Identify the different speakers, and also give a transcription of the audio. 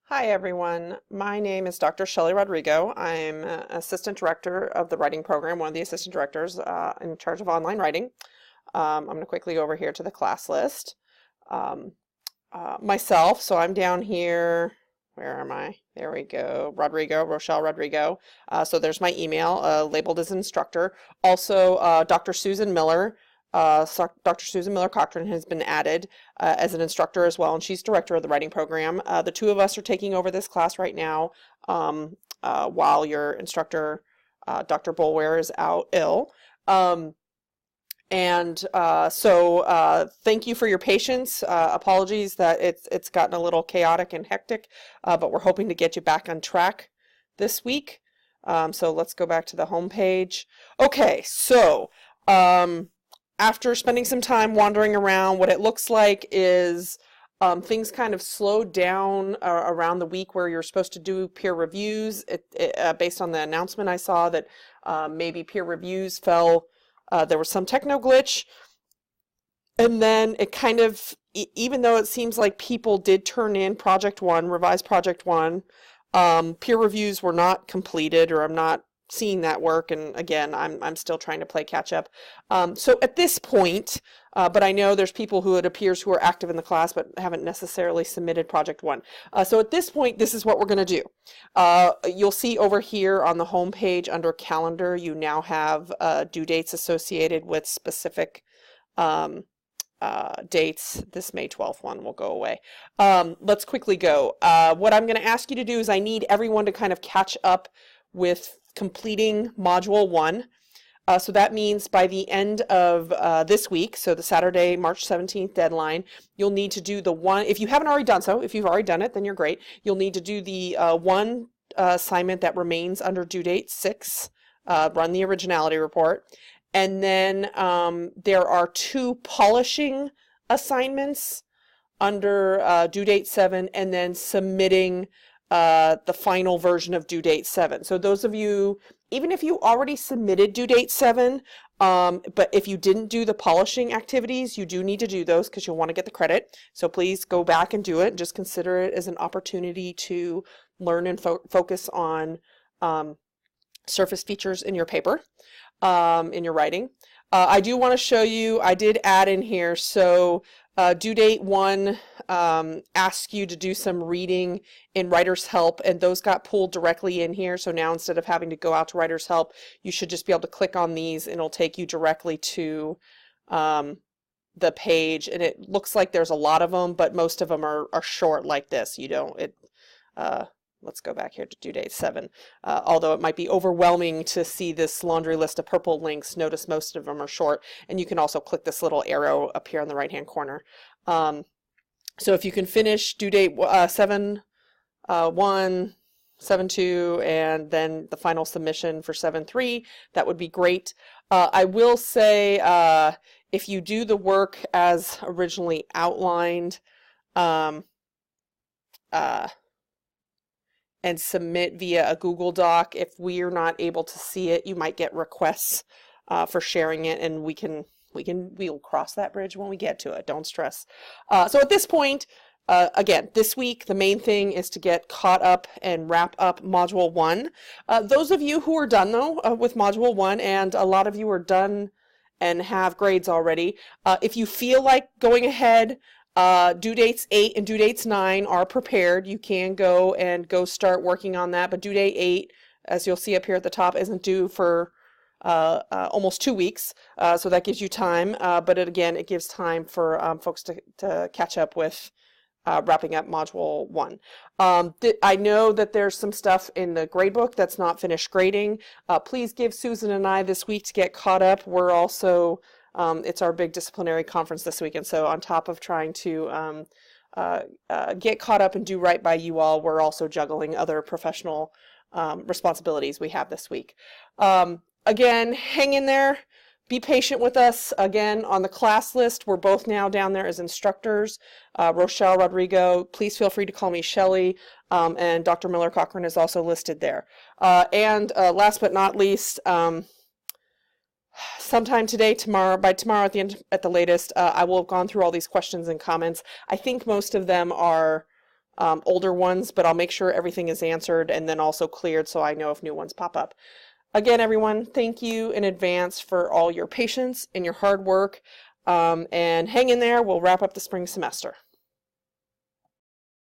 Speaker 1: Hi everyone, my name is Dr. Shelley Rodrigo. I'm Assistant Director of the Writing Program, one of the Assistant Directors in charge of online writing. I'm going to quickly go over here to the class list. Myself, so I'm down here, where am I? There we go, Rochelle Rodrigo. So there's my email labeled as instructor. Also, Dr. Susan Miller. Dr. Susan Miller Cochran has been added as an instructor as well, and she's director of the writing program. The two of us are taking over this class right now while your instructor, Dr. Boulware, is out ill. So thank you for your patience. Apologies that it's gotten a little chaotic and hectic, but we're hoping to get you back on track this week. So let's go back to the home page. Okay, so after spending some time wandering around, what it looks like is things kind of slowed down around the week where you're supposed to do peer reviews. Based on the announcement I saw that maybe peer reviews fell, there was some techno glitch. And then it kind of, even though it seems like people did turn in Project 1, revised Project 1, peer reviews were not completed, or I'm not seeing that work, and again, I'm still trying to play catch up. So at this point, but I know there's people who it appears who are active in the class but haven't necessarily submitted Project 1. So at this point, this is what we're going to do. You'll see over here on the home page under calendar, you now have due dates associated with specific dates. This May 12th one will go away. Let's quickly go. What I'm going to ask you to do is I need everyone to kind of catch up with completing Module 1. So that means by the end of this week, so the Saturday, March 17th deadline, you'll need to do the one, if you haven't already done so, if you've already done it, then you're great. You'll need to do the one assignment that remains under due date 6, run the originality report. And then there are 2 polishing assignments under due date 7, and then submitting the final version of due date 7. So those of you, even if you already submitted due date 7, but if you didn't do the polishing activities, you do need to do those because you'll want to get the credit. So please go back and do it, and just consider it as an opportunity to learn and focus on surface features in your paper, in your writing. I do want to show you, I did add in here, so due date 1 asks you to do some reading in Writer's Help, and those got pulled directly in here. So now instead of having to go out to Writer's Help, you should just be able to click on these and it'll take you directly to the page. And it looks like there's a lot of them, but most of them are short like this. You don't, let's go back here to due date 7. Although it might be overwhelming to see this laundry list of purple links, notice most of them are short. And you can also click this little arrow up here in the right-hand corner. So if you can finish due date 7.1, 7.2, and then the final submission for 7.3, that would be great. I will say if you do the work as originally outlined, and submit via a Google Doc, if we're not able to see it, you might get requests for sharing it, and we'll cross that bridge when we get to it. Don't stress. So at this point, again, this week, the main thing is to get caught up and wrap up Module 1. Those of you who are done, though, with Module 1, and a lot of you are done and have grades already, if you feel like going ahead, due dates 8 and due dates 9 are prepared. You can go start working on that, but due date 8, as you'll see up here at the top, isn't due for almost 2 weeks, so that gives you time, but again, it gives time for folks to catch up with wrapping up Module 1. I know that there's some stuff in the gradebook that's not finished grading. Please give Susan and I this week to get caught up. We're also it's our big disciplinary conference this week, and so on top of trying to get caught up and do right by you all, we're also juggling other professional responsibilities we have this week. Again, hang in there. Be patient with us. Again, on the class list, we're both now down there as instructors. Rochelle Rodrigo, please feel free to call me Shelley, and Dr. Miller Cochran is also listed there. And last but not least, sometime today, by tomorrow at the latest, I will have gone through all these questions and comments. I think most of them are older ones, but I'll make sure everything is answered and then also cleared so I know if new ones pop up. Again, everyone, thank you in advance for all your patience and your hard work, and hang in there. We'll wrap up the spring semester.